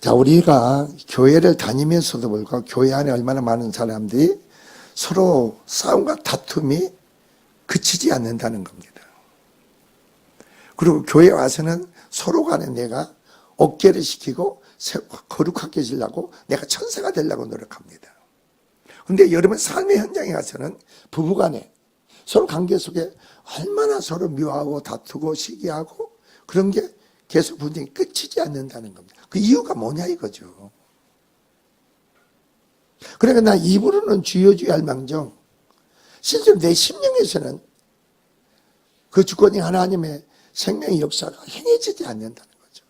자, 우리가 교회를 다니면서도 불구하고 교회 안에 얼마나 많은 사람들이 서로 싸움과 다툼이 그치지 않는다는 겁니다. 그리고 교회 와서는 서로 간에 내가 어깨를 시키고 거룩하게 해주려고 내가 천사가 되려고 노력합니다. 그런데 여러분 삶의 현장에 가서는 부부간에 서로 관계 속에 얼마나 서로 미워하고 다투고 시기하고 그런 게 계속 분쟁이 끝이지 않는다는 겁니다. 그 이유가 뭐냐 이거죠. 그러니까 나 입으로는 주여 주여 할 망정 실제로 내 심령에서는 그 주권이 하나님의 생명의 역사가 행해지지 않는다는 거죠.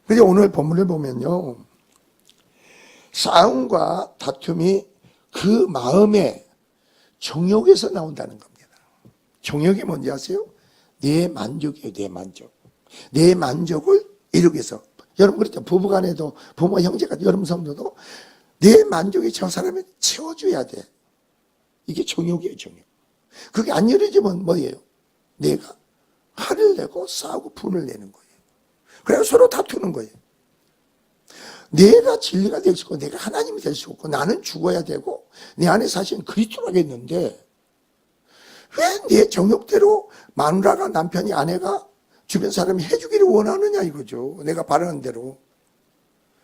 그래서 오늘 본문을 보면요, 싸움과 다툼이 그 마음의 정욕에서 나온다는 겁니다. 정욕이 뭔지 아세요? 내 만족이에요. 내 만족. 내 만족을 이루기 위해서. 여러분 그렇죠. 부부간에도 부모 형제가 여러분 성도도 내 만족이 저 사람을 채워줘야 돼. 이게 정욕이에요. 정욕. 그게 안 이루어지면 뭐예요? 내가 화를 내고 싸우고 분을 내는 거예요. 그래서 서로 다투는 거예요. 내가 진리가 될 수 있고 내가 하나님이 될 수 없고 나는 죽어야 되고 내 안에 사실은 그리스도라겠는데 왜 내 정욕대로 마누라가 남편이 아내가 주변 사람이 해주기를 원하느냐 이거죠. 내가 바라는 대로.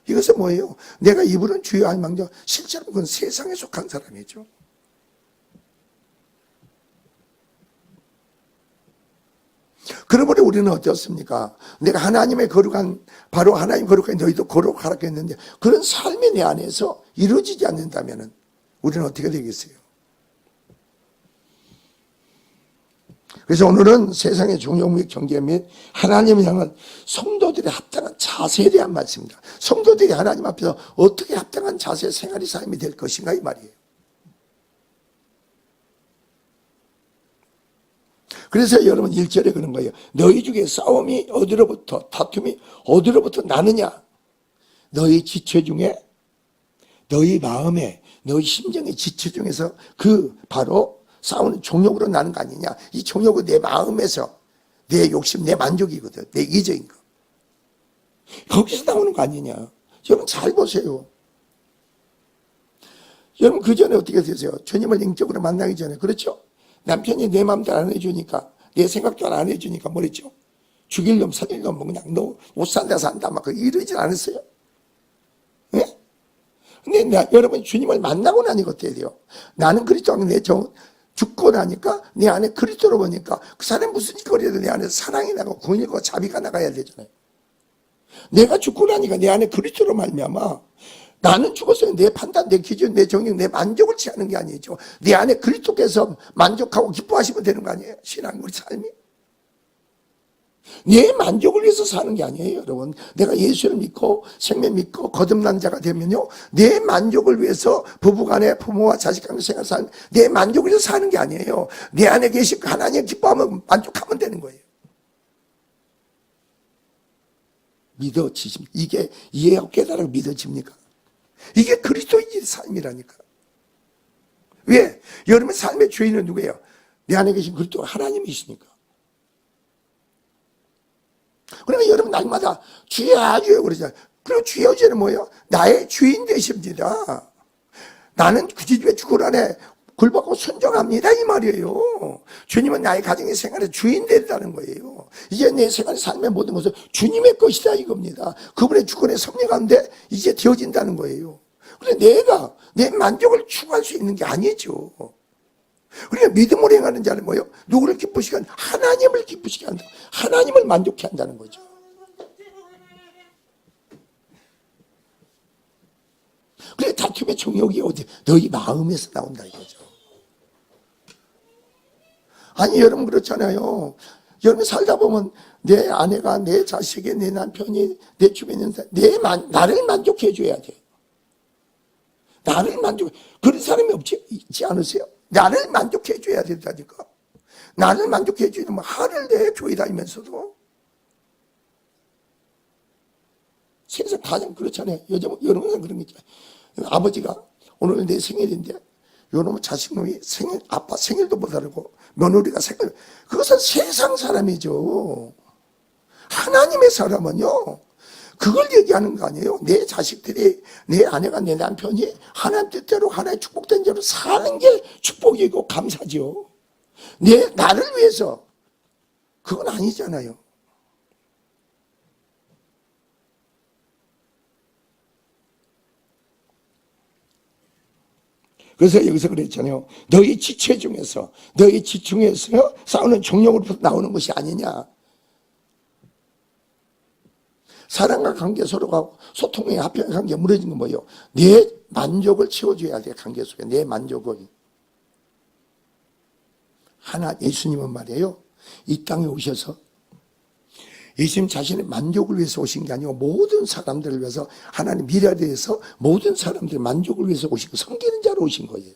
이것은 뭐예요? 내가 입으로는 주여 할 망정 실제로 그건 세상에 속한 사람이죠. 그러므로 우리는 어떻습니까? 내가 하나님의 거룩한 바로 하나님 거룩한 너희도 거룩하라 했는데 그런 삶이 내 안에서 이루어지지 않는다면 우리는 어떻게 되겠어요? 그래서 오늘은 세상의 종교 및 경계 및 하나님을 향한 성도들의 합당한 자세에 대한 말씀입니다. 성도들이 하나님 앞에서 어떻게 합당한 자세의 생활이 삶이 될 것인가 이 말이에요. 그래서 여러분 1절에 그런 거예요. 너희 중에 싸움이 어디로부터 다툼이 어디로부터 나느냐? 너희 지체 중에 너희 마음에 너희 심정의 지체 중에서 그 바로 싸우는 종욕으로 나는 거 아니냐? 이 종욕은 내 마음에서 내 욕심, 내 만족이거든. 내 이기적인 거. 거기서 나오는 거 아니냐? 여러분 잘 보세요. 여러분 그 전에 어떻게 되세요? 주님을 영적으로 만나기 전에 그렇죠? 남편이 내 마음대로 안 해주니까 내 생각도 안 해주니까 뭐랬죠? 죽일 놈 살릴 놈 그냥 너 못 산다 산다 막 이러진 않았어요? 네? 근데 여러분 주님을 만나고 나니까 어때야 돼요? 나는 그리스도 안에 내 죽고 나니까 내 안에 그리스도로 보니까 그 사람이 무슨 짓거리라도 내 안에 사랑이 나고 구원이고 자비가 나가야 되잖아요. 내가 죽고 나니까 내 안에 그리스도로 말미암아 나는 죽었어요. 내 판단, 내 기준, 내 정욕, 내 만족을 취하는 게 아니죠. 내 안에 그리스도께서 만족하고 기뻐하시면 되는 거 아니에요? 신앙 우리 삶이. 내 만족을 위해서 사는 게 아니에요, 여러분. 내가 예수를 믿고 생명 믿고 거듭난 자가 되면요, 내 만족을 위해서 부부간에 부모와 자식간의 생활 사는 내 만족을 위해서 사는 게 아니에요. 내 안에 계신 하나님 기뻐하면 만족하면 되는 거예요. 믿어지십니까? 이게 이해하고 깨달아 믿어집니까? 이게 그리스도인의 삶이라니까. 왜? 여러분 삶의 주인은 누구예요? 내 안에 계신 그리스도 하나님이시니까. 그러니까 여러분 날마다 주여 주여 그러잖아요. 그리고 주여 주여는 뭐예요? 나의 주인 되십니다. 나는 그 집에 주거란에 굴복하고 순종합니다 이 말이에요. 주님은 나의 가정의 생활의 주인 되리라는 거예요. 이제 내 생활의 삶의 모든 것은 주님의 것이다 이겁니다. 그분의 주권의 섭리 가운데 이제 되어진다는 거예요. 그런데 내가 내 만족을 추구할 수 있는 게 아니죠. 그러니까 믿음으로 행하는 자는 뭐예요? 누구를 기쁘시게 한다? 하나님을 기쁘시게 한다. 하나님을 만족해 한다는 거죠. 그래 다툼의 정욕이 어디? 너희 마음에서 나온다 이거죠. 아니 여러분 그렇잖아요. 여러분 살다 보면 내 아내가 내 자식이 내 남편이 내 주변에 있는 나를 만족해 줘야 돼. 나를 만족 그런 사람이 있지 않으세요? 나를 만족해 줘야 된다니까. 나를 만족해 주면 화를 내 교회 다니면서도. 세상 가장 그렇잖아요. 여러분 그런 게 있잖아요. 아버지가 오늘 내 생일인데 요놈은 자식놈이 아빠 생일도 못 하고 며느리가 생일, 그것은 세상 사람이죠. 하나님의 사람은요, 그걸 얘기하는 거 아니에요. 내 자식들이, 내 아내가, 내 남편이 하나님 뜻대로, 하나의 축복된 대로 사는 게 축복이고 감사죠. 나를 위해서. 그건 아니잖아요. 그래서 여기서 그랬잖아요. 너희 지체 중에서, 너희 지중에서 싸우는 종력으로부터 나오는 것이 아니냐. 사랑과 관계 서로가 소통의 합병의 관계가 무너진 건 뭐예요? 내 만족을 채워줘야 돼. 관계 속에 내 만족을. 예수님은 말이에요, 이 땅에 오셔서 예수님 자신의 만족을 위해서 오신 게 아니고 모든 사람들을 위해서, 하나님 미래에 대해서 모든 사람들의 만족을 위해서 오신 거, 섬기는 자로 오신 거예요.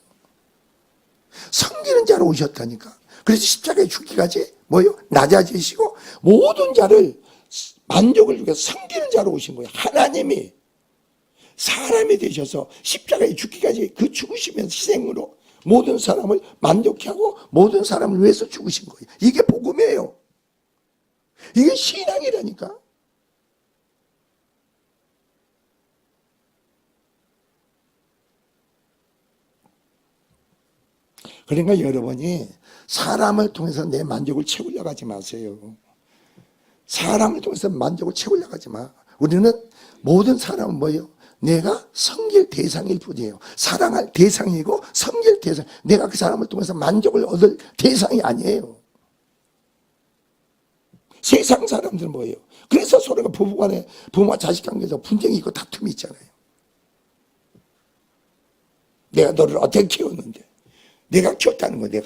섬기는 자로 오셨다니까. 그래서 십자가에 죽기까지 뭐예요? 낮아지시고 모든 자를 만족을 위해서 섬기는 자로 오신 거예요. 하나님이 사람이 되셔서 십자가에 죽기까지 그 죽으시면서 희생으로 모든 사람을 만족케 하고 모든 사람을 위해서 죽으신 거예요. 이게 복음이에요. 이게 신앙이라니까. 그러니까 여러분이 사람을 통해서 내 만족을 채우려고 하지 마세요. 사람을 통해서 만족을 채우려고 하지 마. 우리는 모든 사람은 뭐예요? 내가 섬길 대상일 뿐이에요. 사랑할 대상이고 섬길 대상. 내가 그 사람을 통해서 만족을 얻을 대상이 아니에요. 세상 사람들은 뭐예요? 그래서 서로가 부부간에, 부모와 자식 관계에서 분쟁이 있고 다툼이 있잖아요. 내가 너를 어떻게 키웠는데, 내가 키웠다는 거야.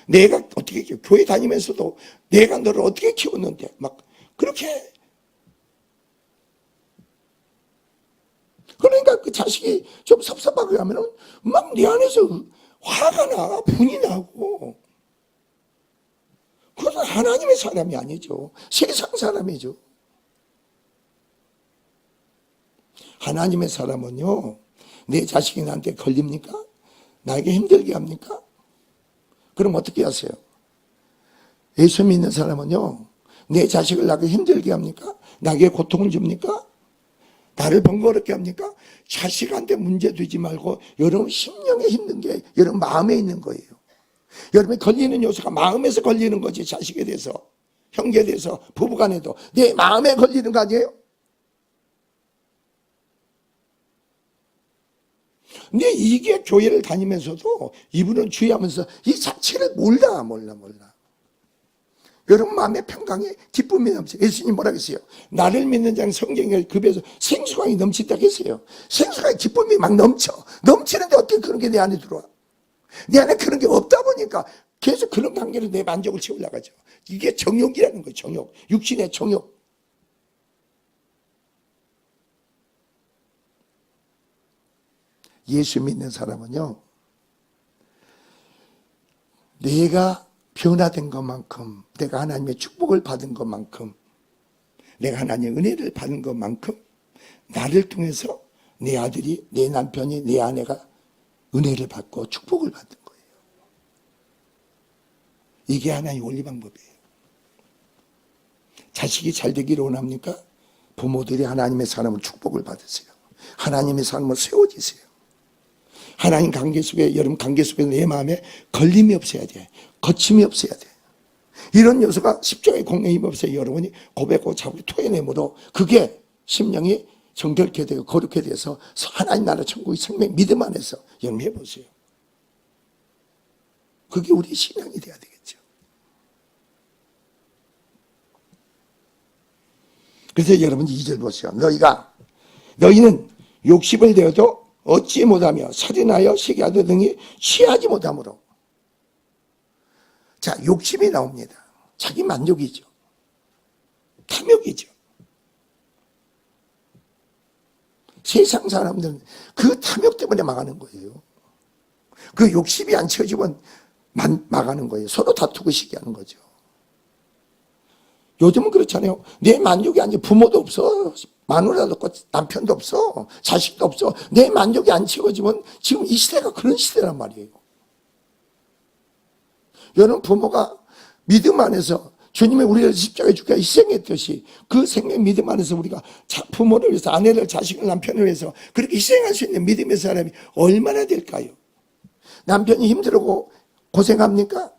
내가 어떻게 키워? 교회 다니면서도 내가 너를 어떻게 키웠는데 막 그렇게. 그러니까 그 자식이 좀 섭섭하게 하면은 막 내 안에서 화가 나, 분이 나고. 그것은 하나님의 사람이 아니죠. 세상 사람이죠. 하나님의 사람은요, 내 자식이 나한테 걸립니까? 나에게 힘들게 합니까? 그럼 어떻게 하세요? 예수 믿는 사람은요, 내 자식을 나에게 힘들게 합니까? 나에게 고통을 줍니까? 나를 번거롭게 합니까? 자식한테 문제 되지 말고 여러분 심령에 힘든 게 여러분 마음에 있는 거예요. 여러분이 걸리는 요소가 마음에서 걸리는 거지. 자식에 대해서, 형제에 대해서, 부부간에도 내 마음에 걸리는 거 아니에요? 근데 이게 교회를 다니면서도 이분은 주의하면서 이 자체를 몰라. 여러분 마음의 평강에 기쁨이 넘쳐. 예수님 뭐라 그랬어요? 나를 믿는 자는 성경에 급여서 생수강이 넘친다 했어요. 생수강에 기쁨이 막 넘치는데 어떻게 그런 게 내 안에 들어와? 내 안에 그런 게 없다 보니까 계속 그런 관계로 내 만족을 채우려고 하죠. 이게 정욕이라는 거예요. 정욕. 육신의 정욕. 예수 믿는 사람은요, 내가 변화된 것만큼, 내가 하나님의 축복을 받은 것만큼, 내가 하나님의 은혜를 받은 것만큼 나를 통해서 내 아들이, 내 남편이, 내 아내가 은혜를 받고 축복을 받는 거예요. 이게 하나의 원리 방법이에요. 자식이 잘 되기를 원합니까? 부모들이 하나님의 사람을 축복을 받으세요. 하나님의 사람을 세워지세요. 하나님 관계 속에, 여러분 관계 속에 내 마음에 걸림이 없어야 돼. 거침이 없어야 돼. 이런 요소가 십자가의 공에 힘없어요. 여러분이 고백하고 자꾸 토해내므로 그게 심령이 정결케 되고 거룩게 돼서 하나님 나라 천국의 생명 믿음 안에서 여러분 해보세요. 그게 우리 신앙이 돼야 되겠죠. 그래서 여러분 2절 보세요. 너희는 욕심을 내어도 얻지 못하며 살인하여 시기하듯 등이 취하지 못하므로. 자, 욕심이 나옵니다. 자기 만족이죠. 탐욕이죠. 세상 사람들은 그 탐욕 때문에 망하는 거예요. 그 욕심이 안 채워지면 망하는 거예요. 서로 다투고 시기하는 거죠. 요즘은 그렇잖아요. 내 만족이 아니지. 부모도 없어. 마누라도 없고 남편도 없어. 자식도 없어. 내 만족이 안 채워지면 지금 이 시대가 그런 시대란 말이에요. 여러분 부모가 믿음 안에서 주님이 우리를 십자가에 죽게 희생했듯이 그 생명 믿음 안에서 우리가 부모를 위해서, 아내를, 자식을, 남편을 위해서 그렇게 희생할 수 있는 믿음의 사람이 얼마나 될까요? 남편이 힘들고 고생합니까?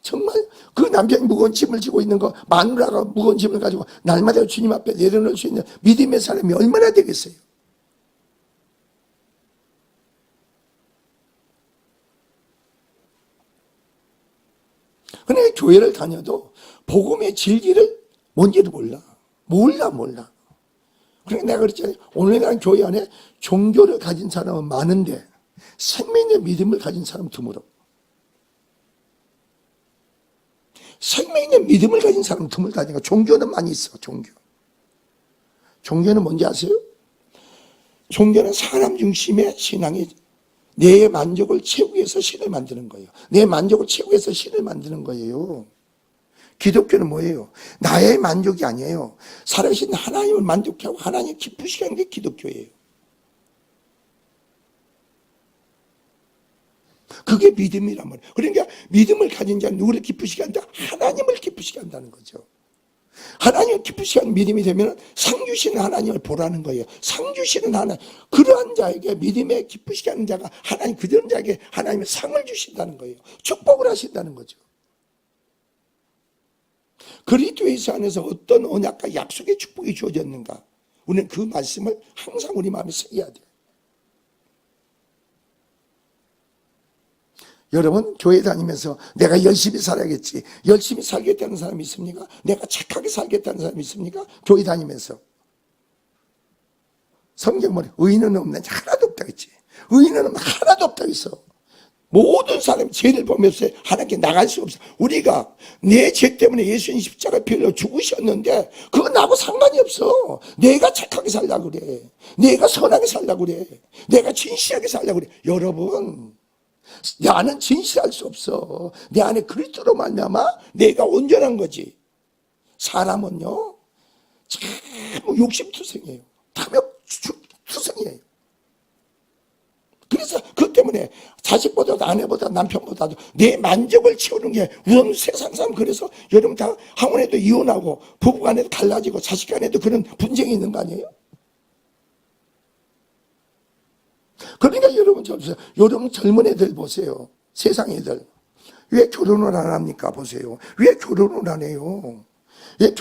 정말 그 남편이 무거운 짐을 지고 있는 거, 마누라가 무거운 짐을 가지고 날마다 주님 앞에 내려놓을 수 있는 믿음의 사람이 얼마나 되겠어요? 그러니까 교회를 다녀도 복음의 진리를 뭔지도 몰라. 몰라. 그러니까 내가 그랬잖아요. 오늘날 교회 안에 종교를 가진 사람은 많은데 생명의 믿음을 가진 사람은 드물어. 생명의 믿음을 가진 사람은 드물다니까. 종교는 많이 있어. 종교는 뭔지 아세요? 종교는 사람 중심의 신앙이 내 만족을 채우기 위해서 신을 만드는 거예요. 내 만족을 채우기 위해서 신을 만드는 거예요. 기독교는 뭐예요? 나의 만족이 아니에요. 살아계신 하나님을 만족해 하고 하나님 기쁘시게 하는 게 기독교예요. 그게 믿음이란 말이에요. 그러니까 믿음을 가진 자는 누구를 기쁘시게 한다? 하나님을 기쁘시게 한다는 거죠. 하나님을 기쁘시게 하는 믿음이 되면 상 주시는 하나님을 보라는 거예요. 상 주시는 하나님, 그러한 자에게 믿음에 기쁘시게 하는 자가 하나님, 그런 자에게 하나님의 상을 주신다는 거예요. 축복을 하신다는 거죠. 그리스도의 안에서 어떤 언약과 약속의 축복이 주어졌는가? 우리는 그 말씀을 항상 우리 마음에 새겨야 돼요. 여러분 교회 다니면서 내가 열심히 살아야겠지, 열심히 살겠다는 사람이 있습니까? 내가 착하게 살겠다는 사람이 있습니까? 교회 다니면서 성경 뭐래? 의인은 없는 자 하나도 없다 했지. 의인은 하나도 없다 했어. 모든 사람이 죄를 보면서 하나님께 나갈 수 없어. 우리가 내 죄 때문에 예수님 십자가에 빌려 죽으셨는데 그거 나하고 상관이 없어. 내가 착하게 살려고 그래, 내가 선하게 살려고 그래, 내가 진실하게 살려고 그래. 여러분, 나는 진실할 수 없어. 내 안에 그리스도로 말미암아 내가 온전한 거지. 사람은요 참 욕심투성이에요. 탐욕투성이에요. 그래서 그것 때문에 자식보다도 아내보다 남편보다도 내 만족을 채우는 게 우선 세상 사람. 그래서 여러분 다 학원에도 이혼하고 부부간에도 갈라지고 자식간에도 그런 분쟁이 있는 거 아니에요? 그러니까 여러분 젊은 애들 보세요. 세상 애들 왜 결혼을 안 합니까? 보세요. 왜 결혼을 안 해요? 왜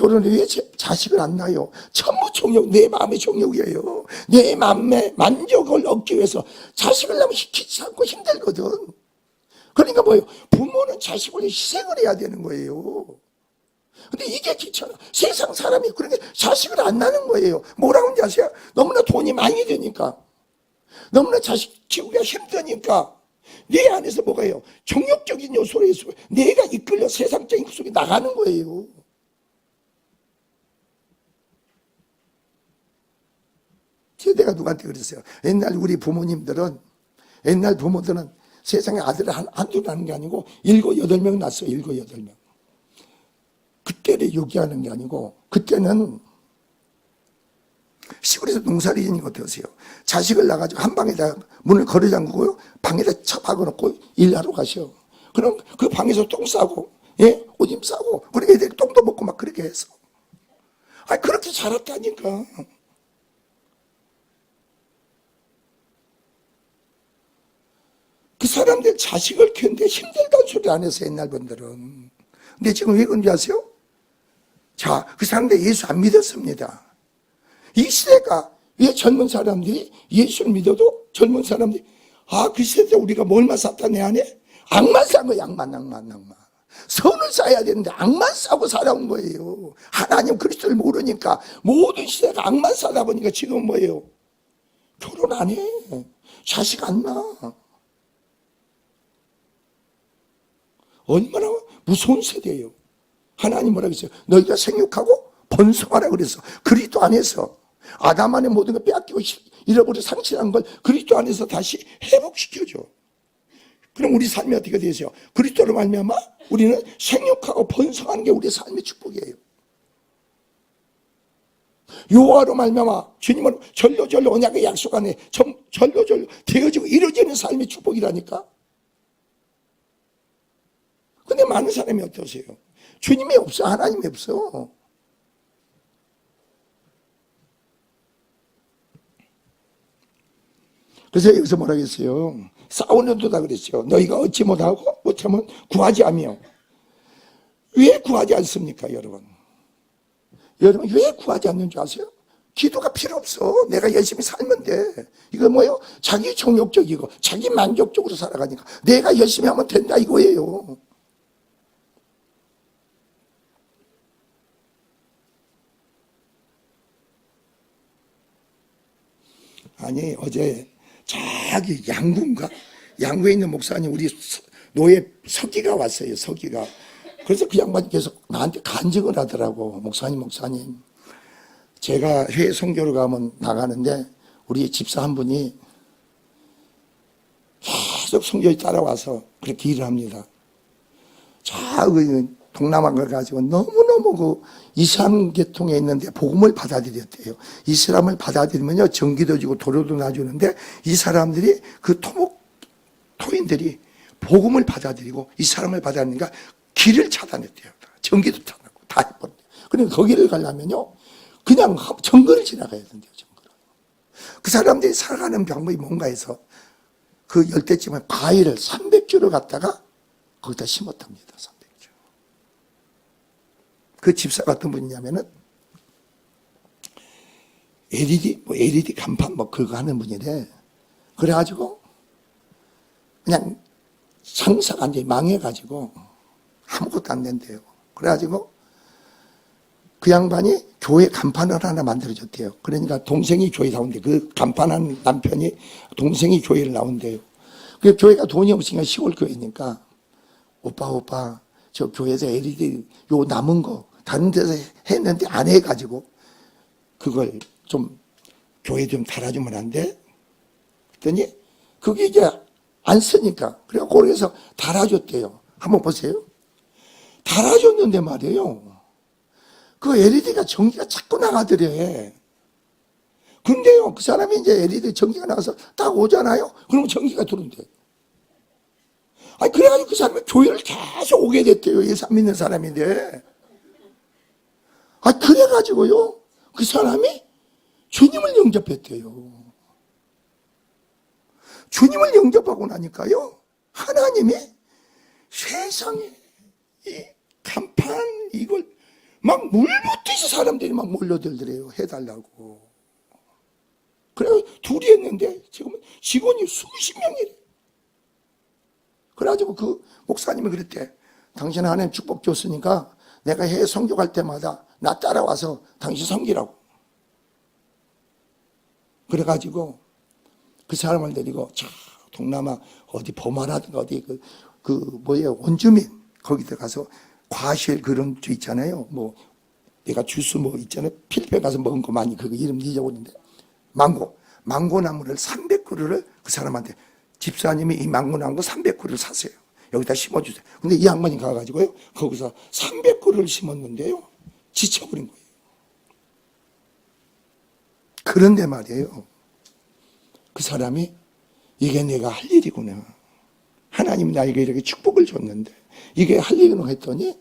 자식을 안 낳아요? 전부 정욕, 내 마음의 정욕이에요. 내 마음의 만족을 얻기 위해서 자식을 낳으면 시키지 않고 힘들거든. 그러니까 뭐예요? 부모는 자식을 희생을 해야 되는 거예요. 근데 이게 귀찮아. 세상 사람이 그렇게 자식을 안 낳는 거예요. 뭐라고 하는지 아세요? 너무나 돈이 많이 드니까, 너무나 자식 키우기가 힘드니까 내 안에서 뭐가요? 정욕적인 요소로 해서 내가 이끌려 세상적인 속에 나가는 거예요. 내가 누구한테 그랬어요. 옛날 우리 부모님들은, 옛날 부모들은 세상에 아들을 한둘 낳는 게 아니고 7, 8명 낳았어요. 7, 8명. 그때를 요기하는 게 아니고, 그때는 시골에서 농사를 지는 거 어떠세요? 자식을 낳아가지고 한 방에다 문을 걸어 잠그고요, 방에다 박아놓고 일하러 가셔. 그럼 그 방에서 똥 싸고, 예? 오줌 싸고, 그리고 애들이 똥도 먹고 막 그렇게 해서. 그렇게 자랐다니까. 그 사람들 자식을 키우는데 힘들다는 소리 안 했어요, 옛날 분들은. 근데 지금 왜 그런지 아세요? 자, 그 사람들 예수 안 믿었습니다. 이 시대가 왜 젊은 사람들이 예수를 믿어도 젊은 사람들이 그 시대 우리가 뭘만 쌌다 내 안에? 악만 싼 거야. 악만. 선을 쌓아야 되는데 악만 싸고 살아온 거예요. 하나님 그리스도를 모르니까 모든 시대가 악만 싸다 보니까 지금 뭐예요? 결혼 안 해. 자식 안 낳아. 얼마나 무서운 세대예요. 하나님 뭐라고 했어요? 너희가 생육하고 번성하라 그랬어. 그리스도 안에서 아담 안에 모든 걸 빼앗기고 잃어버려 상실한 걸 그리스도 안에서 다시 회복시켜줘. 그럼 우리 삶이 어떻게 되세요? 그리스도로 말미암아 우리는 생육하고 번성하는 게 우리의 삶의 축복이에요. 요하로 말미암아 주님은 절로절로 언약의 약속 안에 절로절로 되어지고 이루어지는 삶의 축복이라니까. 근데 많은 사람이 어떠세요? 주님이 없어. 하나님이 없어. 그래서 여기서 뭐라 그랬어요? 싸우는도 다 그랬어요. 너희가 얻지 못하면 구하지 않으며. 왜 구하지 않습니까, 여러분? 여러분, 왜 구하지 않는 줄 아세요? 기도가 필요 없어. 내가 열심히 살면 돼. 이거 뭐예요? 자기 정욕적이고, 자기 만족적으로 살아가니까. 내가 열심히 하면 된다, 이거예요. 아니, 어제 저기 양구인가? 양구에 있는 목사님, 우리 노예 서기가 왔어요, 서기가. 그래서 그 양반이 계속 나한테 간증을 하더라고. 목사님. 제가 해외 선교를 가면 나가는데 우리 집사 한 분이 계속 선교에 따라와서 그렇게 일을 합니다. 그 동남아를 가지고 너무너무 그 이슬람 계통에 있는데 복음을 받아들였대요. 이슬람을 받아들이면요, 전기도 주고 도로도 놔주는데 이 사람들이 그 토인들이 복음을 받아들이고 이 사람을 받아들이니까 길을 차단했대요. 전기도 차단하고 다 해버렸대요. 그러니까 거기를 가려면요, 그냥 정글을 지나가야 된대요. 정글을. 그 사람들이 살아가는 방법이 뭔가 해서 그 열대쯤에 과일을 300주를 갖다가 거기다 심었답니다. 300주. 그 집사 같은 분이냐면은 LED 간판 그거 하는 분이래. 그래가지고 그냥 상사가 완전히 망해가지고 아무것도 안 된대요. 그래가지고 그 양반이 교회 간판을 하나 만들어줬대요. 그러니까 동생이 교회 나온대. 그 간판한 남편이 동생이 교회를 나온대요. 그 교회가 돈이 없으니까 시골 교회니까 오빠 저 교회에서 LED 요 남은 거 다른 데서 했는데 안 해가지고 그걸 좀 교회 좀 달아주면 안 돼? 그랬더니 그게 이제 안 쓰니까 그래서 거기서 달아줬대요. 한번 보세요. 달아줬는데 말이에요, 그 LED가 전기가 자꾸 나가더래. 근데요, 그 사람이 이제 LED 전기가 나가서 딱 오잖아요. 그럼 전기가 들어온대. 아니, 그래가지고 그 사람이 교회를 계속 오게 됐대요. 예수 믿는 사람인데. 아, 그래가지고요, 그 사람이 주님을 영접했대요. 주님을 영접하고 나니까요, 하나님이 세상에 이 간판 이걸 막 물붓듯이 사람들이 막 몰려들더래요. 해달라고. 그래 둘이 했는데 지금 직원이 수십 명이래. 그래가지고 그 목사님이 그랬대. 당신 하나님 축복 줬으니까 내가 해외 선교 갈 때마다 나 따라와서 당신 섬기라고. 그래가지고 그 사람을 데리고 저 동남아 어디 버마라든가 어디 뭐예요, 원주민 거기 들어가서 과실 그런 주 있잖아요. 뭐 내가 주스 뭐 있잖아요. 필리핀 가서 먹은 거 많이 그거 이름 잊어버렸는데 망고 나무를 300그루를 그 사람한테 집사님이 이 망고 나무 300그루를 사세요. 여기다 심어주세요. 근데 이 양반이 가가지고요 거기서 300그루를 심었는데요 지쳐버린 거예요. 그런데 말이에요, 그 사람이 이게 내가 할 일이구나. 하나님이 나에게 이렇게 축복을 줬는데 이게 할 일이구나 했더니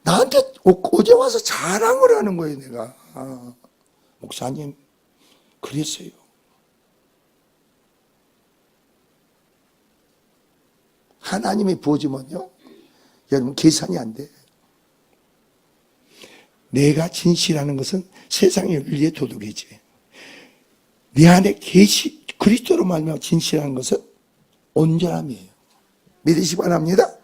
나한테 어제 와서 자랑을 하는 거예요. 내가 목사님 그랬어요. 하나님이 부어주면요 여러분 계산이 안 돼. 내가 진실하는 것은 세상의 윤리의 도덕이지. 내 안에 그리스도로 말미암아 진실하는 것은 온전함이에요. 믿으시기 바랍니다.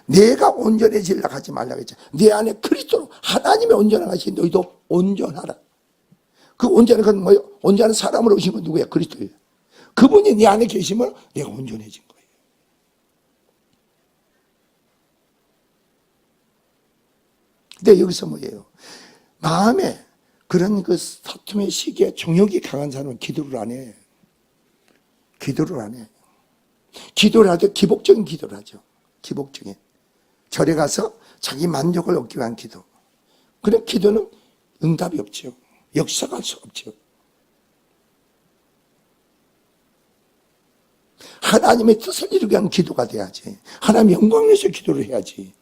내가 온전해지려고 하지 말라고 했죠. 내 안에 그리스도로 하나님의 온전하신 너희도 온전하라. 그 온전한 건 뭐예요? 온전한 사람으로 오신 건 누구야? 그리스도예요. 그분이 내 안에 계시면 내가 온전해진 거예요. 근데 여기서 뭐예요? 마음에 그런 그 사툼의 시기에 정욕이 강한 사람은 기도를 안 해. 기도를 안 해. 기도를 할 때 기복적인 기도를 하죠. 기복적인. 절에 가서 자기 만족을 얻기 위한 기도. 그런 기도는 응답이 없죠. 역사가 할 수 없죠. 하나님의 뜻을 이루기 위한 기도가 돼야지. 하나님 영광을 위해서 기도를 해야지.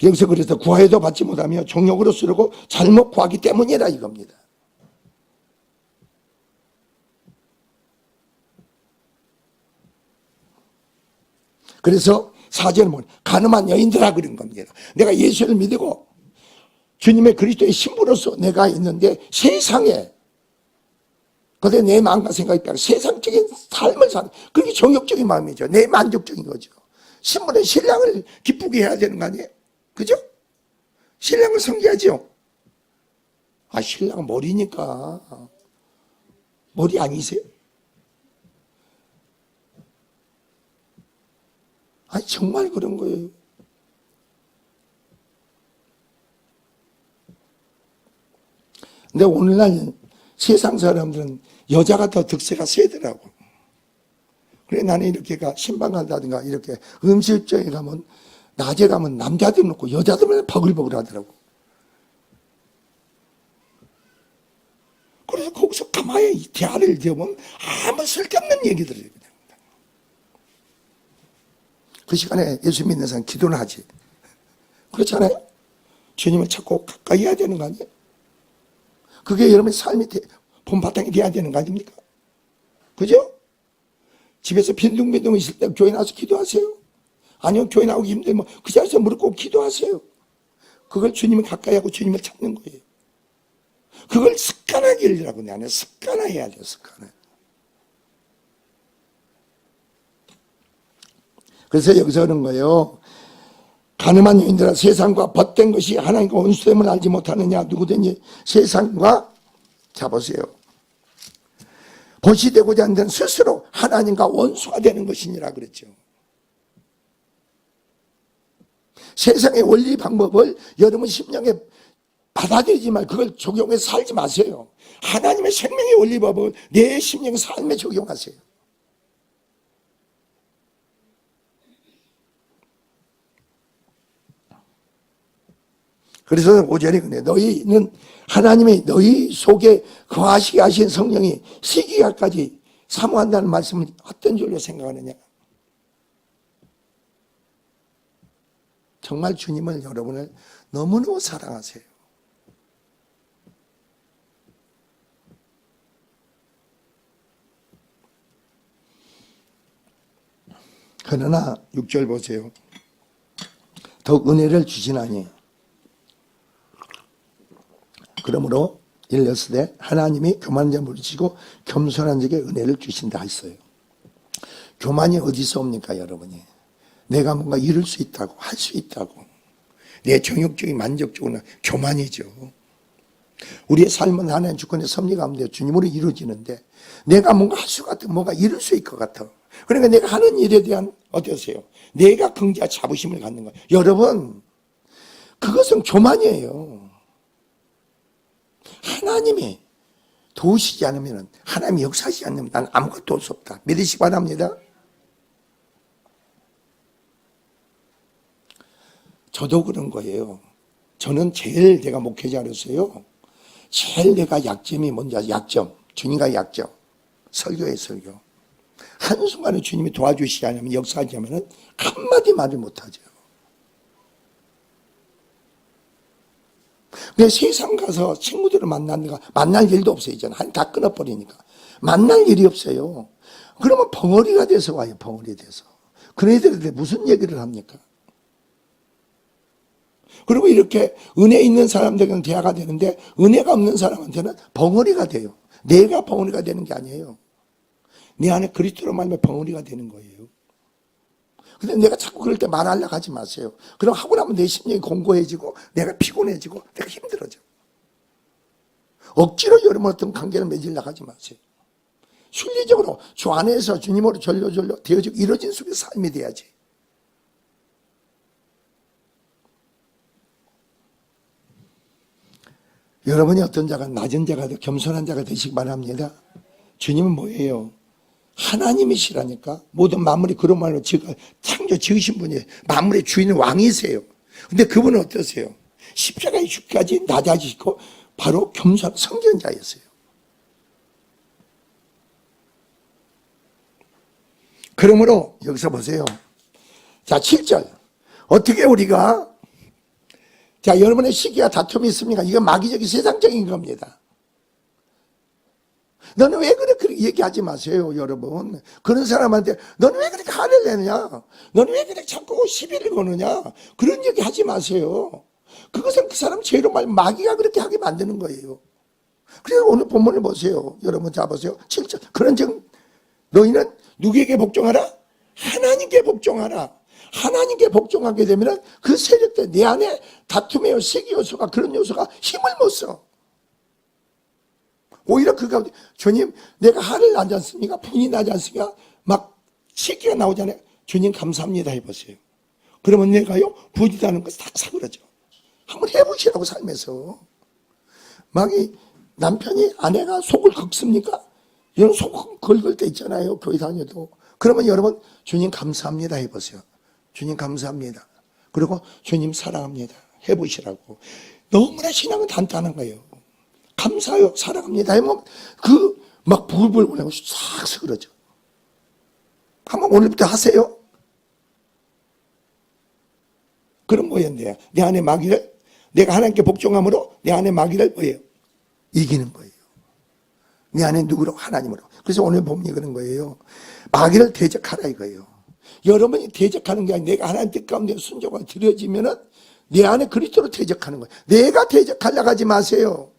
여기서 그래서 구하여도 받지 못하며 정욕으로 쓰려고 잘못 구하기 때문이라 이겁니다. 그래서 4절은 뭐 가늠한 여인들아 그런 겁니다. 내가 예수를 믿고 주님의 그리스도의 신부로서 내가 있는데 세상에 그때 내 마음과 생각이 빼고 세상적인 삶을 사는 그게 정욕적인 마음이죠. 내 만족적인 거죠. 신부는 신랑을 기쁘게 해야 되는 거 아니에요? 그죠? 신랑을 섬겨야죠. 아, 신랑은 머리니까. 머리 아니세요? 아니, 정말 그런 거예요. 근데 오늘날 세상 사람들은 여자가 더 득세가 세더라고. 그래, 나는 이렇게 신방 간다든가 이렇게 음식점에 가면, 낮에 가면 남자들 놓고 여자들만 버글버글 하더라고. 그래서 거기서 가만히 대화를 들으면 아무 쓸데없는 얘기들이에요. 그 시간에 예수 믿는 사람 기도는 하지. 그렇잖아요? 주님을 찾고 가까이 해야 되는 거 아니에요? 그게 여러분의 삶이 본바탕이 돼야 되는 거 아닙니까? 그죠? 집에서 빈둥빈둥 있을 때 교회 나와서 기도하세요. 아니요, 교회 나오기 힘들면 그 자리에서 무릎 꿇고 기도하세요. 그걸 주님을 가까이 하고 주님을 찾는 거예요. 그걸 습관화기라고 나는 습관화해야 돼요, 습관화. 그래서 여기서 그런 거예요. 가늠한 여인들아 세상과 벗된 것이 하나님과 원수됨을 알지 못하느냐. 누구든지 세상과 잡으세요. 벗이 되고자 하는 데는 스스로 하나님과 원수가 되는 것이니라 그랬죠. 세상의 원리 방법을 여러분 심령에 받아들이지 말고 그걸 적용해서 살지 마세요. 하나님의 생명의 원리 방법을 내 심령 삶에 적용하세요. 그래서 5절에 그래 너희는 하나님의 너희 속에 거하시게 하신 성령이 시기가까지 사모한다는 말씀을 어떤 줄로 생각하느냐. 정말 주님을 여러분을 너무너무 사랑하세요. 그러나 6절 보세요. 더욱 은혜를 주시나니 그러므로 일렀으되 하나님이 교만한 자 물리치고 겸손한 자에게 은혜를 주신다 했어요. 교만이 어디서 옵니까 여러분이? 내가 뭔가 이룰 수 있다고 할 수 있다고 내 정욕적인 만족적으로는 교만이죠. 우리의 삶은 하나님 주권의 섭리 가운데 주님으로 이루어지는데 내가 뭔가 할 수 같아 뭔가 이룰 수 있을 것 같아. 그러니까 내가 하는 일에 대한 어떠세요? 내가 긍지와 자부심을 갖는 거예요. 여러분 그것은 교만이에요. 하나님이 도우시지 않으면 하나님이 역사하지 않으면 난 아무것도 할 수 없다. 믿으시기 바랍니다. 저도 그런 거예요. 저는 제일 내가 목회자로서요. 제일 내가 약점이 뭔지 아세요? 약점. 주님과 약점. 설교의 설교. 한순간에 주님이 도와주시지 않으면 역사하지 않으면 한마디 말을 못하죠. 내 세상 가서 친구들을 만날 일도 없어요. 이제는 다 끊어버리니까. 만날 일이 없어요. 그러면 벙어리가 돼서 와요. 벙어리 돼서. 그런 애들한테 무슨 얘기를 합니까? 그리고 이렇게 은혜 있는 사람들은 대화가 되는데 은혜가 없는 사람한테는 벙어리가 돼요. 내가 벙어리가 되는 게 아니에요. 내 안에 그리스도로 말하면 벙어리가 되는 거예요. 근데 내가 자꾸 그럴 때 말하려고 하지 마세요. 그럼 하고 나면 내 심령이 공고해지고 내가 피곤해지고 내가 힘들어져. 억지로 여러분 어떤 관계를 맺으려고 하지 마세요. 순리적으로 주 안에서 주님으로 절로절로 되어지고 이루어진 속에서 삶이 돼야지. 여러분이 어떤 자가 낮은 자가 되고 겸손한 자가 되시기 바랍니다. 주님은 뭐예요? 하나님이시라니까. 모든 만물이 그런 말로 창조 지으신 분이에요. 만물의 주인은 왕이세요. 근데 그분은 어떠세요? 십자가에 죽기까지 낮아지시고 바로 겸손 성전자였어요. 그러므로 여기서 보세요. 자, 7절. 어떻게 우리가 자, 여러분의 시기와 다툼이 있습니까? 이건 마귀적인 세상적인 겁니다. 너는 왜 그렇게 얘기하지 마세요, 여러분. 그런 사람한테 너는 왜 그렇게 화를 내느냐? 너는 왜 그렇게 자꾸 시비를 거느냐? 그런 얘기 하지 마세요. 그것은 그 사람 죄로 말 마귀가 그렇게 하게 만드는 거예요. 그래서 오늘 본문을 보세요. 여러분 잡으세요. 7절. 그런즉 너희는 누구에게 복종하라? 하나님께 복종하라. 하나님께 복종하게 되면 그 세력들 내 안에 다툼의 세계 요소가 그런 요소가 힘을 못 써. 오히려 그 가운데 주님 내가 화를 나지 않습니까? 분이 나지 않습니까? 막 시기가 나오잖아요. 주님 감사합니다 해보세요. 그러면 내가요 부지다는 것이 다 사그러져. 한번 해보시라고 삶에서. 막 이 남편이 아내가 속을 긁습니까? 여러분 속 긁을 때 있잖아요. 교회 다녀도. 그러면 여러분 주님 감사합니다 해보세요. 주님 감사합니다. 그리고 주님 사랑합니다 해보시라고. 너무나 신앙은 단단한 거예요. 감사해요 사랑합니다 하면 그 막 불불 보내고 싹 쓰러져. 한번 오늘부터 하세요. 그럼 뭐였는데요? 내 안에 마귀를 내가 하나님께 복종함으로 내 안에 마귀를 뭐예요? 이기는 거예요. 내 안에 누구로? 하나님으로. 그래서 오늘 본문이 그런 거예요. 마귀를 대적하라 이거예요. 여러분이 대적하는 게 아니라 내가 하나님 뜻 가운데 순종하고 드려지면은 내 안에 그리스도로 대적하는 거예요. 내가 대적하려고 하지 마세요.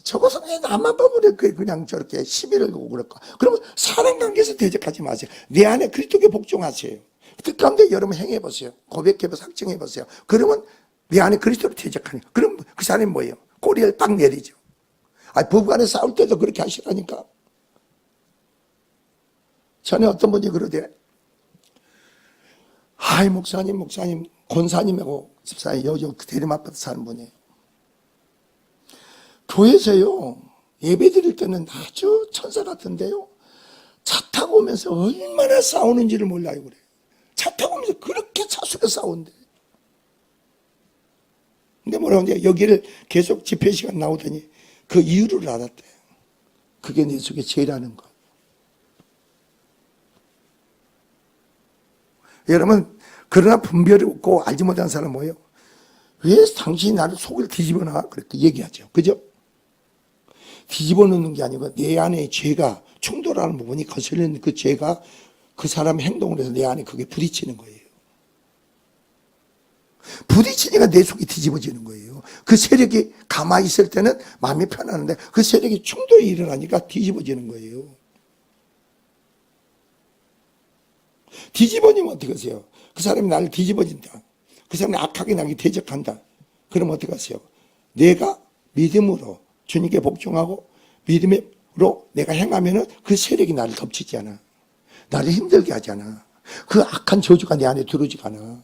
저것은 왜 나만 보면 그냥 저렇게 시비를 거고 그럴까? 그러면 사람 관계에서 대적하지 마세요. 내 안에 그리스도께 복종하세요. 뜻 가운데 여러분 행해보세요. 고백해보세요. 확증해보세요. 그러면 내 안에 그리스도로 대적하니까. 그럼 그 사람이 뭐예요? 꼬리를 딱 내리죠. 부부간에 싸울 때도 그렇게 하시라니까. 전에 어떤 분이 그러대. 목사님, 권사님하고 집사님, 요즘 대리마파트 사는 분이에요. 교회에서요, 예배 드릴 때는 아주 천사 같은데요, 차 타고 오면서 얼마나 싸우는지를 몰라요, 그래. 차 타고 오면서 그렇게 차 속에 싸운대. 근데 뭐라고 하는데, 여기를 계속 집회 시간 나오더니 그 이유를 알았대. 그게 내 속에 죄라는 거. 여러분, 그러나 분별이 없고 알지 못하는 사람은 뭐예요? 왜 당신이 나를 속을 뒤집어 놔? 그렇게 얘기하죠. 그죠? 뒤집어 놓는 게 아니고 내 안에 죄가 충돌하는 부분이 거슬리는 그 죄가 그 사람의 행동을 해서 내 안에 그게 부딪히는 거예요. 부딪히니까 내 속이 뒤집어지는 거예요. 그 세력이 가만히 있을 때는 마음이 편안한데 그 세력이 충돌이 일어나니까 뒤집어지는 거예요. 뒤집어지면 어떻게 하세요? 그 사람이 나를 뒤집어진다. 그 사람이 악하게 나에게 대적한다. 그럼 어떻게 하세요? 내가 믿음으로 주님께 복종하고 믿음으로 내가 행하면은 그 세력이 나를 덮치지 않아. 나를 힘들게 하지 않아. 그 악한 저주가 내 안에 들어오지가 않아.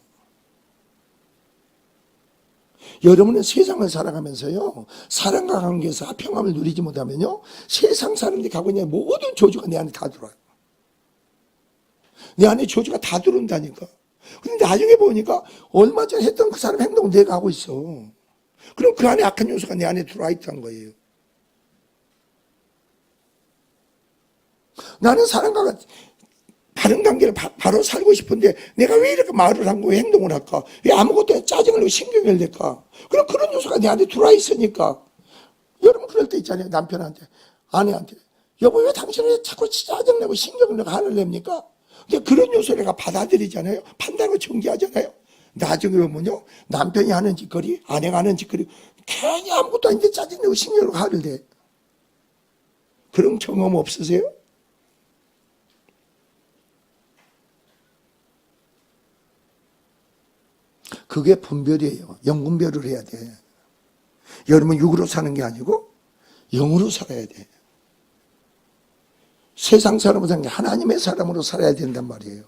여러분은 세상을 살아가면서요, 사람과 관계에서 평안을 누리지 못하면요, 세상 사람들이 가고 있는 모든 저주가 내 안에 다 들어와요. 내 안에 저주가 다 들어온다니까. 근데 나중에 보니까 얼마 전에 했던 그 사람 행동을 내가 하고 있어. 그럼 그 안에 악한 요소가 내 안에 들어와 있다는 거예요. 나는 사람과 바른 관계를 바로 살고 싶은데 내가 왜 이렇게 말을 하고 행동을 할까? 왜 아무것도 짜증을 내고 신경을 낼까? 그럼 그런 요소가 내 안에 들어와 있으니까. 여러분 그럴 때 있잖아요. 남편한테, 아내한테. 여보 왜 당신은 왜 자꾸 짜증내고 신경을 내고 화를 냅니까? 근데 그런 요소를 내가 받아들이잖아요. 판단하고 정지하잖아요. 나중에 보면요, 남편이 하는 짓거리, 아내가 하는 짓거리, 괜히 아무것도 아닌데 짜증내고 신경을 화를 내. 그런 경험 없으세요? 그게 분별이에요. 영분별을 해야 돼. 여러분 육으로 사는 게 아니고 영으로 살아야 돼. 세상 사람으로 사는 게 하나님의 사람으로 살아야 된단 말이에요.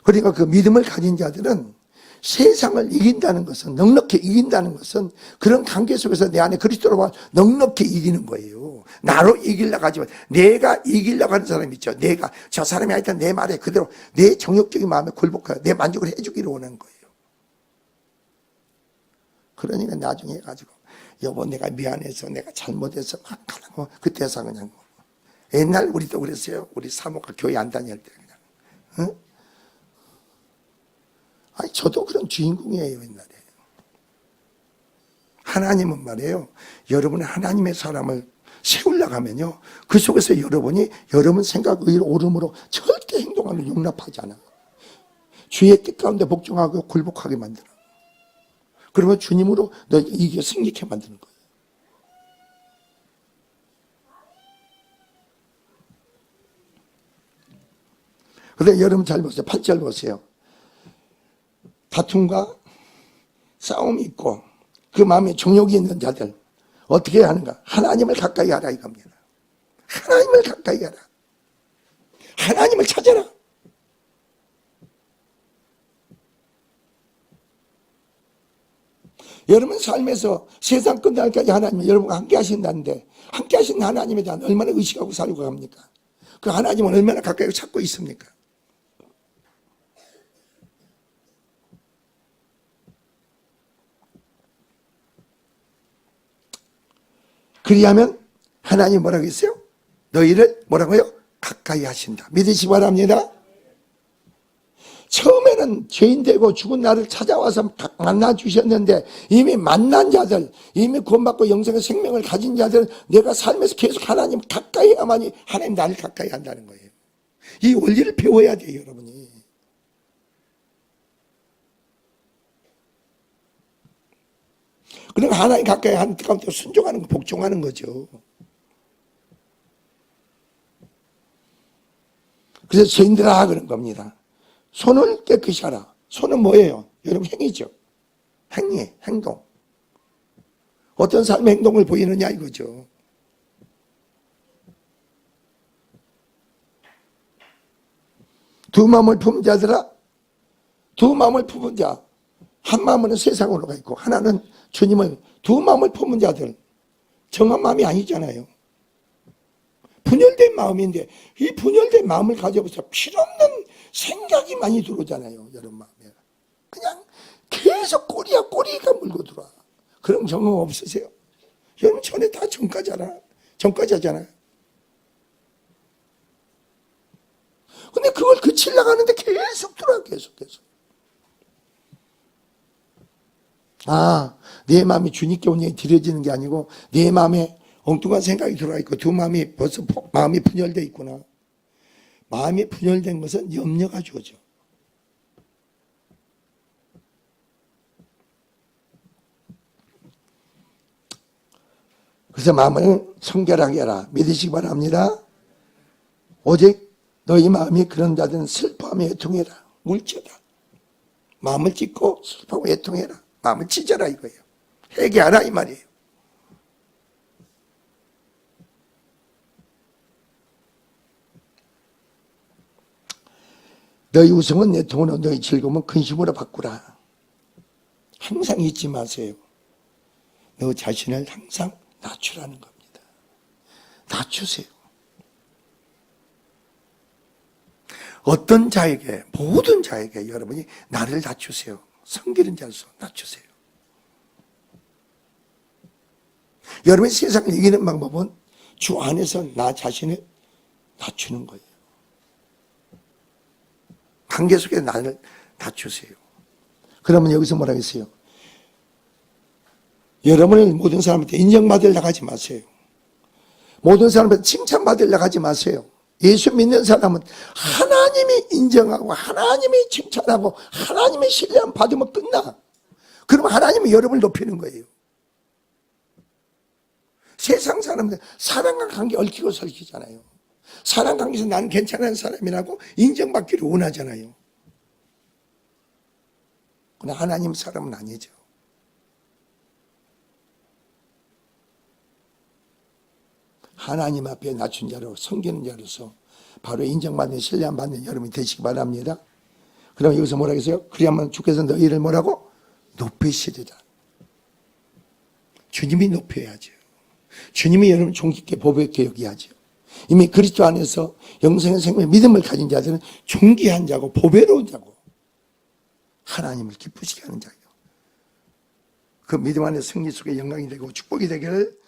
그러니까 그 믿음을 가진 자들은 세상을 이긴다는 것은, 넉넉히 이긴다는 것은 그런 관계 속에서 내 안에 그리스도로 넉넉히 이기는 거예요. 나로 이기려고 하지만 내가 이기려고 하는 사람이 있죠. 내가 저 사람이 하여튼 내 말에 그대로 내 정욕적인 마음에 굴복하여 내 만족을 해주기를 원하는 거예요. 그러니까 나중에 해가지고 여보 내가 미안해서 내가 잘못해서 막 하고 그때서 그냥 옛날 우리도 그랬어요. 우리 사모가 교회 안 다닐 때 그냥 아니, 저도 그런 주인공이에요, 옛날에. 하나님은 말이에요. 여러분은 하나님의 사람을 세우려고 하면요. 그 속에서 여러분이 여러분 생각, 의, 옳음으로 절대 행동하면 용납하지 않아. 주의 뜻 가운데 복종하고 굴복하게 만들어. 그러면 주님으로 너 이게 승리케 만드는 거예요. 그런데 여러분 잘 보세요. 8절 보세요. 다툼과 싸움이 있고 그 마음에 정욕이 있는 자들 어떻게 하는가? 하나님을 가까이 하라 이겁니다. 하나님을 가까이 하라. 하나님을 찾아라. 여러분 삶에서 세상 끝날까지 하나님이 여러분과 함께 하신다는데 함께 하신 하나님에 대한 얼마나 의식하고 살고 갑니까? 그 하나님은 얼마나 가까이 찾고 있습니까? 그리하면 하나님 뭐라고 했어요? 너희를 뭐라고요? 가까이 하신다. 믿으시기 바랍니다. 처음에는 죄인 되고 죽은 나를 찾아와서 만나 주셨는데 이미 만난 자들, 이미 구원받고 영생의 생명을 가진 자들은 내가 삶에서 계속 하나님 가까이 해야만이 하나님 나를 가까이 한다는 거예요. 이 원리를 배워야 돼요, 여러분이. 그러니까 하나님 가까이 하는 가운데 순종하는 거, 복종하는 거죠. 그래서 죄인들아 그런 겁니다. 손을 깨끗이 하라. 손은 뭐예요? 여러분 행위죠. 행위, 행동. 어떤 삶의 행동을 보이느냐 이거죠. 두 마음을 품은 자들아, 두 마음을 품은 자. 한 마음은 세상으로 가 있고 하나는 주님을, 두 마음을 품은 자들. 정한 마음이 아니잖아요. 분열된 마음인데 이 분열된 마음을 가져서 필요없는 생각이 많이 들어오잖아요. 여러분 마음에. 그냥 계속 꼬리가 물고 들어와. 그런 경험 없으세요? 여러분 전에 다 전과자잖아. 근데 그걸 그치려고 하는데 계속 들어와. 계속. 내 마음이 주님께 온전히 드려지는 게 아니고 내 마음에 엉뚱한 생각이 들어와 있고 두 마음이 벌써 마음이 분열되어 있구나. 마음이 분열된 것은 염려가 주어져. 그래서 마음을 청결하게 하라. 믿으시기 바랍니다. 오직 너희 마음이 그런 자들은 슬퍼하며 애통해라. 물져다. 마음을 찢고 슬퍼하고 애통해라. 마음을 찢어라 이거예요. 회개하라 이 말이에요. 너희 웃음은 내 통으로 너희 즐거움은 근심으로 바꾸라. 항상 잊지 마세요. 너 자신을 항상 낮추라는 겁니다. 낮추세요. 어떤 자에게, 모든 자에게 여러분이 나를 낮추세요. 섬기는 자로서 낮추세요. 여러분이 세상을 이기는 방법은 주 안에서 나 자신을 낮추는 거예요. 관계 속에 나를 낮추세요. 그러면 여기서 뭐라고 했어요? 여러분은 모든 사람한테 인정받으려고 하지 마세요. 모든 사람한테 칭찬받으려고 하지 마세요. 예수 믿는 사람은 하나님이 인정하고 하나님이 칭찬하고 하나님의 신뢰함 받으면 끝나. 그러면 하나님이 여러분을 높이는 거예요. 세상 사람들 사랑과 관계 얽히고 설키잖아요. 사랑 관계에서 나는 괜찮은 사람이라고 인정받기를 원하잖아요. 그러나 하나님 사람은 아니죠. 하나님 앞에 낮춘 자로 섬기는 자로서 바로 인정받는 신뢰함 받는 여러분이 되시기 바랍니다. 그럼 여기서 뭐라고 했어요? 그리하면 주께서 너희를 뭐라고? 높이시리라. 주님이 높여야죠. 주님이 여러분 존귀케 보배케 여기야죠. 이미 그리스도 안에서 영생의 생명의 믿음을 가진 자들은 존귀한 자고 보배로운 자고 하나님을 기쁘시게 하는 자예요. 그 믿음 안에 승리 속에 영광이 되고 축복이 되기를